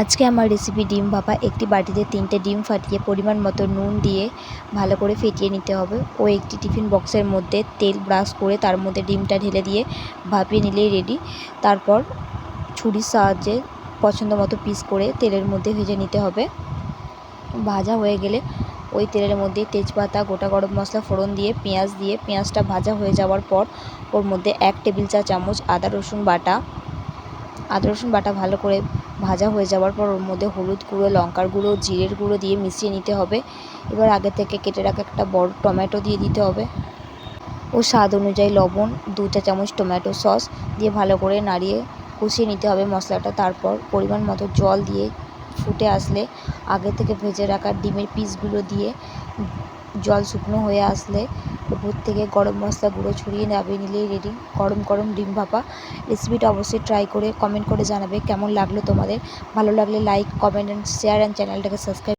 আজকে আমার রেসিপি ডিম ভাপা। একটি বাটিতে 3টে ডিম ফাটিয়ে পরিমাণ মতো নুন দিয়ে ভালো করে ফেটিয়ে নিতে হবে ও একটি টিফিন বক্সের মধ্যে তেল ব্রাশ করে তার মধ্যে ডিমটা ঢেলে দিয়ে ভাপিয়ে নিলেই রেডি। তারপর ছুরির সাহায্যে পছন্দ মতো পিস করে তেলের মধ্যে ভেজে নিতে হবে। ভাজা হয়ে গেলে ওই তেলের মধ্যে তেজপাতা, গোটা গরম মশলা ফোড়ন দিয়ে পেঁয়াজটা ভাজা হয়ে যাওয়ার পর ওর মধ্যে 1 টেবিল চা চামচ আদা রসুন বাটা ভালো করে ভাজা হয়ে যাওয়ার পর ওর মধ্যে হলুদ গুঁড়ো, লঙ্কার গুঁড়ো, জিরের গুঁড়ো দিয়ে মিশিয়ে নিতে হবে। এবার আগে থেকে কেটে রাখা একটা বড় টমেটো দিয়ে দিতে হবে ও স্বাদ অনুযায়ী লবণ, 2 চা চামচ টমেটো সস দিয়ে ভালো করে নাড়িয়ে কষিয়ে নিতে হবে মশলাটা। তারপর পরিমাণ মতো জল দিয়ে ফুটে আসলে আগে থেকে ভেজে রাখা ডিমের পিসগুলো দিয়ে জল শুকনো হয়ে আসলে উপর থেকে গরম মশলা গুঁড়ো ছড়িয়ে নামিয়ে নিলেই রেডি গরম গরম ডিম ভাপা। রেসিপিটা অবশ্যই ট্রাই করে কমেন্ট করে জানাবে কেমন লাগলো তোমাদের। ভালো লাগলে like, comment and share and চ্যানেলটাকে সাবস্ক্রাইব।